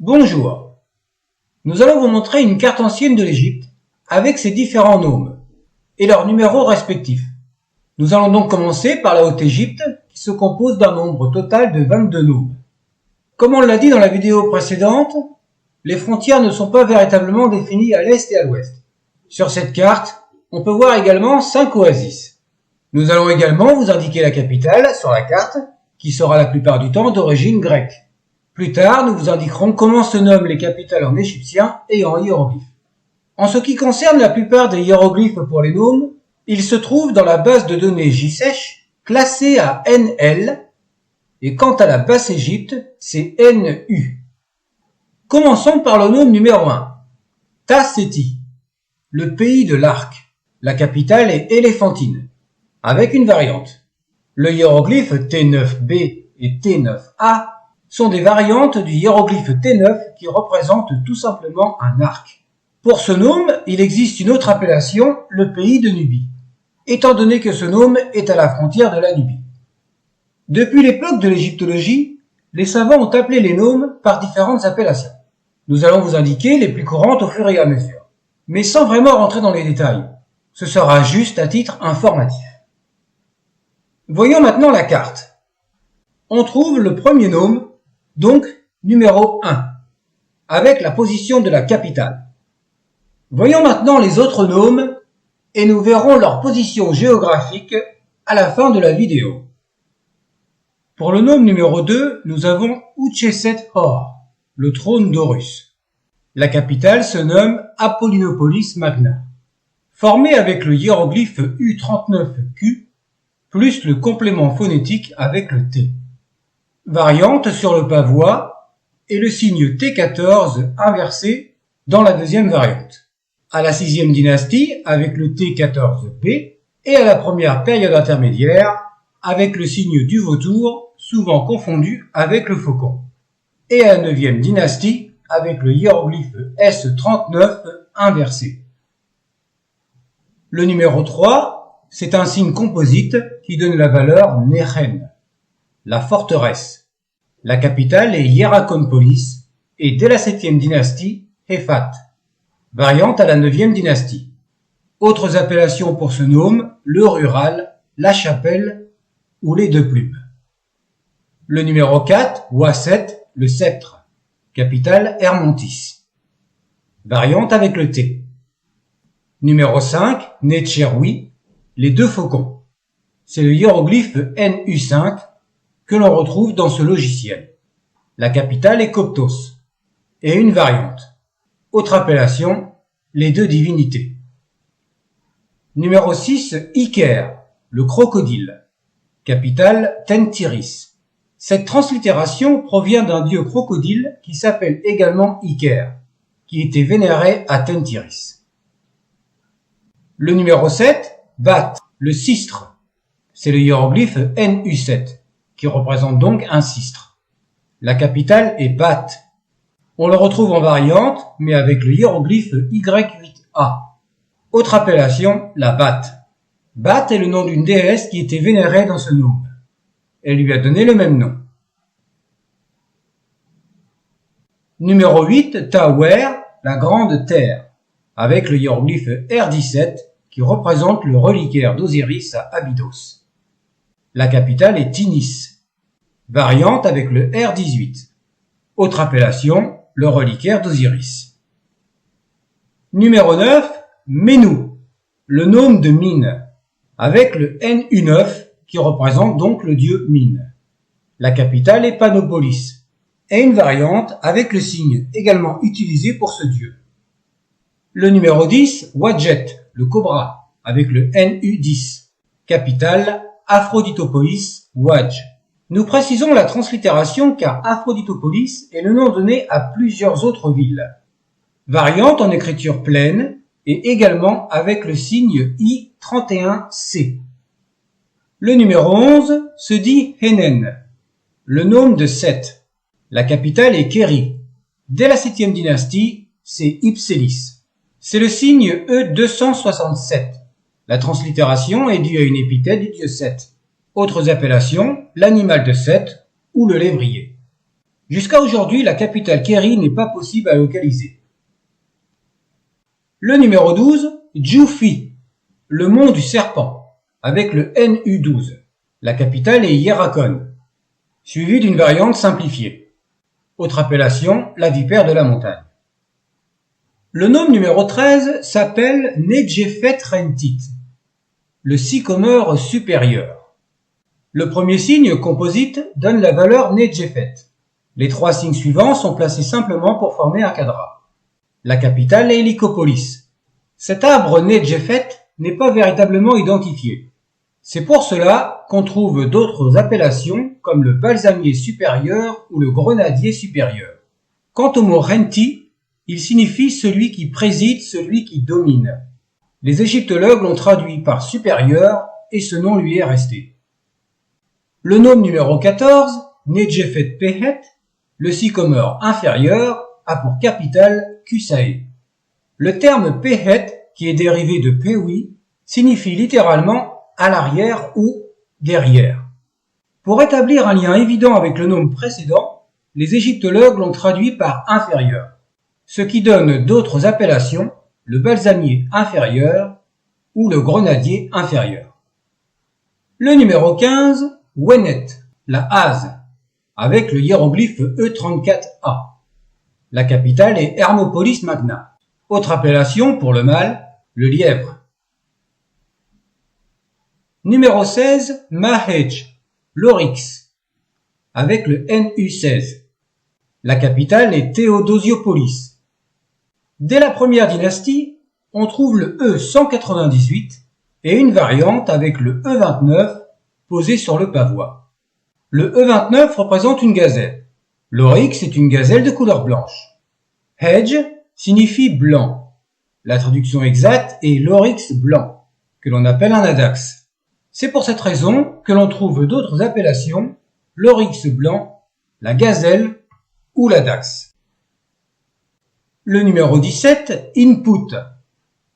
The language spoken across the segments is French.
Bonjour. Nous allons vous montrer une carte ancienne de l'Égypte avec ses différents nomes et leurs numéros respectifs. Nous allons donc commencer par la Haute-Égypte qui se compose d'un nombre total de 22 noms. Comme on l'a dit dans la vidéo précédente, les frontières ne sont pas véritablement définies à l'est et à l'ouest. Sur cette carte, on peut voir également 5 oasis. Nous allons également vous indiquer la capitale sur la carte, qui sera la plupart du temps d'origine grecque. Plus tard, nous vous indiquerons comment se nomment les capitales en égyptien et en hiéroglyphes. En ce qui concerne la plupart des hiéroglyphes pour les noms, ils se trouvent dans la base de données JSESH, classée à NL, et quant à la Basse-Égypte, c'est NU. Commençons par le nom numéro 1, Ta-Seti, le pays de l'arc. La capitale est Éléphantine, avec une variante. Le hiéroglyphe T9B et T9A sont des variantes du hiéroglyphe T9 qui représente tout simplement un arc. Pour ce nom, il existe une autre appellation, le pays de Nubie, étant donné que ce nom est à la frontière de la Nubie. Depuis l'époque de l'égyptologie, les savants ont appelé les noms par différentes appellations. Nous allons vous indiquer les plus courantes au fur et à mesure, mais sans vraiment rentrer dans les détails. Ce sera juste à titre informatif. Voyons maintenant la carte. On trouve le premier nom, donc numéro 1, avec la position de la capitale. Voyons maintenant les autres noms et nous verrons leur position géographique à la fin de la vidéo. Pour le nom numéro 2, nous avons Utcheset-Hor, le trône d'Horus. La capitale se nomme Apollinopolis Magna, formée avec le hiéroglyphe U39Q plus le complément phonétique avec le T. Variante sur le pavois et le signe T14 inversé dans la deuxième variante. À la 6e dynastie avec le T14B et à la première période intermédiaire avec le signe du vautour souvent confondu avec le faucon. Et à la 9e dynastie avec le hiéroglyphe S39 inversé. Le numéro 3, c'est un signe composite qui donne la valeur Nechen, la forteresse. La capitale est Hierakonpolis et dès la 7e dynastie, Hefat, variante à la 9e dynastie. Autres appellations pour ce nom, le rural, la chapelle ou les deux plumes. Le numéro 4, Ouaset, le sceptre, capitale Hermontis, variante avec le T. Numéro 5, Netcheroui, les deux faucons. C'est le hiéroglyphe NU5 que l'on retrouve dans ce logiciel. La capitale est Coptos et une variante. Autre appellation, les deux divinités. Numéro 6, Iker, le crocodile. Capitale Tentiris. Cette translittération provient d'un dieu crocodile qui s'appelle également Iker, qui était vénéré à Tentiris. Le numéro 7, Bat, le sistre. C'est le hiéroglyphe NU7, qui représente donc un sistre. La capitale est Bat. On le retrouve en variante, mais avec le hiéroglyphe Y8A. Autre appellation, la Bat. Bat est le nom d'une déesse qui était vénérée dans ce nom. Elle lui a donné le même nom. Numéro 8, Tawer, la grande terre, avec le hiéroglyphe R17 qui représente le reliquaire d'Osiris à Abydos. La capitale est Tinis, variante avec le R18. Autre appellation, le reliquaire d'Osiris. Numéro 9, Menou, le nome de Mine, avec le NU9 qui représente donc le dieu Mine. La capitale est Panopolis, et une variante avec le signe également utilisé pour ce dieu. Le numéro 10, Wadjet, le cobra, avec le NU10. Capitale, Aphroditopolis, Wadj. Nous précisons la translittération car Aphroditopolis est le nom donné à plusieurs autres villes. Variante en écriture pleine et également avec le signe I31C. Le numéro 11 se dit Hénen, le nome de Seth. La capitale est Kéri. Dès la 7e dynastie, c'est Ipsélis. C'est le signe E267. La translittération est due à une épithète du dieu Seth. Autres appellations, l'animal de Seth ou le lévrier. Jusqu'à aujourd'hui, la capitale Kéri n'est pas possible à localiser. Le numéro 12, Djoufi, le mont du serpent, avec le NU12. La capitale est Hierakon, suivie d'une variante simplifiée. Autre appellation, la vipère de la montagne. Le nome numéro 13 s'appelle Nedjefet Rentit, le sycomore supérieur. Le premier signe composite donne la valeur Nedjefet. Les trois signes suivants sont placés simplement pour former un cadran. La capitale est Lycopolis. Cet arbre Nedjefet n'est pas véritablement identifié. C'est pour cela qu'on trouve d'autres appellations comme le balsamier supérieur ou le grenadier supérieur. Quant au mot Renti, il signifie celui qui préside, celui qui domine. Les égyptologues l'ont traduit par supérieur et ce nom lui est resté. Le nome numéro 14, Nedjefet Pehet, le sycomore inférieur, a pour capitale Kusae. Le terme Pehet, qui est dérivé de Pewi, signifie littéralement à l'arrière ou derrière. Pour établir un lien évident avec le nome précédent, les égyptologues l'ont traduit par inférieur, ce qui donne d'autres appellations, le balsamier inférieur ou le grenadier inférieur. Le numéro 15, Wenet, la hase, avec le hiéroglyphe E34A. La capitale est Hermopolis Magna. Autre appellation pour le mâle, le lièvre. Numéro 16, Mahej, l'oryx, avec le NU16. La capitale est Théodosiopolis. Dès la première dynastie, on trouve le E198 et une variante avec le E29 posé sur le pavois. Le E29 représente une gazelle. L'oryx est une gazelle de couleur blanche. Hedge signifie blanc. La traduction exacte est l'oryx blanc, que l'on appelle un adax. C'est pour cette raison que l'on trouve d'autres appellations, l'oryx blanc, la gazelle ou l'adax. Le numéro 17, Input,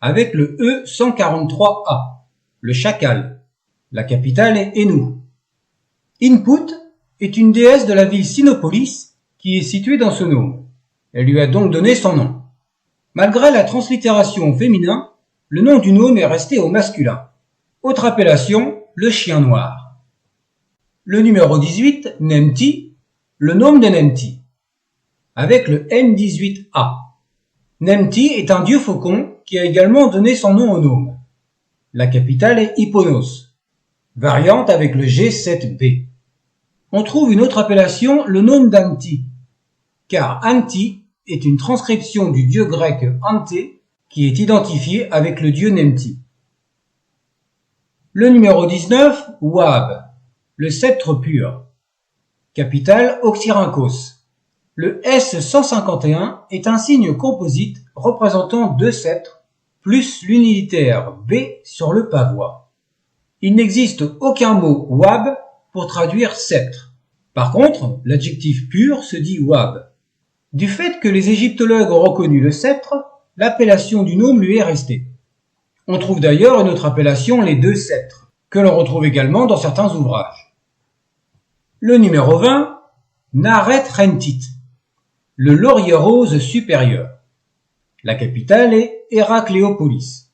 avec le E143A, le chacal. La capitale est Hénou. Input est une déesse de la ville Sinopolis qui est située dans ce nome. Elle lui a donc donné son nom. Malgré la translittération au féminin, le nom du nome est resté au masculin. Autre appellation, le chien noir. Le numéro 18, Nemti, le nome de Nemti, avec le N18A. Nemti est un dieu faucon qui a également donné son nom au nome. La capitale est Hipponos, variante avec le G7B. On trouve une autre appellation, le nome d'Anti, car Anti est une transcription du dieu grec Anté qui est identifié avec le dieu Nemti. Le numéro 19, Wab, le sceptre pur. Capitale Oxyrhynchos. Le S151 est un signe composite représentant deux sceptres plus l'unitaire B sur le pavois. Il n'existe aucun mot Wab pour traduire sceptre. Par contre, l'adjectif pur se dit Wab. Du fait que les égyptologues ont reconnu le sceptre, l'appellation du nome lui est restée. On trouve d'ailleurs une autre appellation, les deux sceptres, que l'on retrouve également dans certains ouvrages. Le numéro 20, Naret Rentit, le laurier rose supérieur. La capitale est Héracléopolis,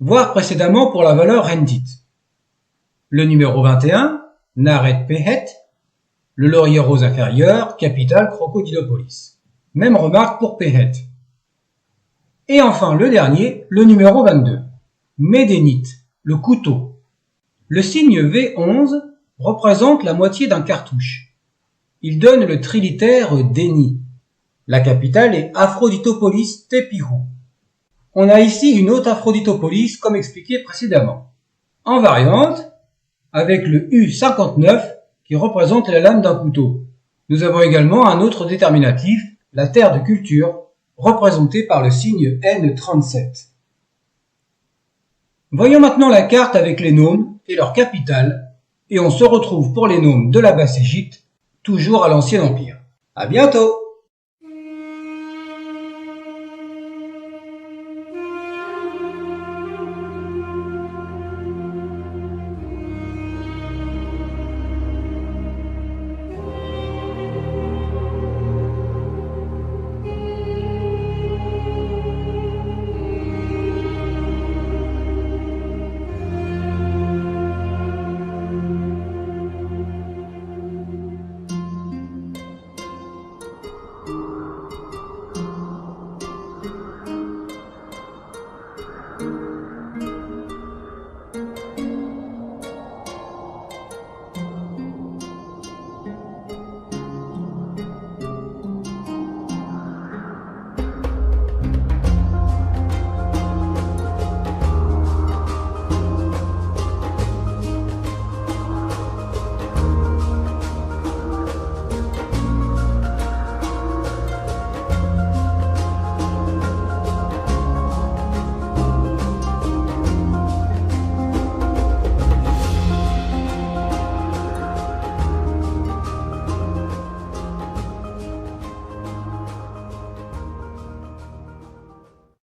voire précédemment pour la valeur Rentit. Le numéro 21, Naret Pehet, le laurier rose inférieur, capitale Crocodilopolis. Même remarque pour Pehet. Et enfin le dernier, le numéro 22, Médénite, le couteau. Le signe V11 représente la moitié d'un cartouche. Il donne le trilitère Déni. La capitale est Aphroditopolis Tepihou. On a ici une autre Aphroditopolis comme expliqué précédemment. En variante, avec le U59 qui représente la lame d'un couteau. Nous avons également un autre déterminatif, la terre de culture, représentée par le signe N37. Voyons maintenant la carte avec les nomes et leurs capitales, et on se retrouve pour les nomes de la Basse-Égypte, toujours à l'Ancien Empire. À bientôt!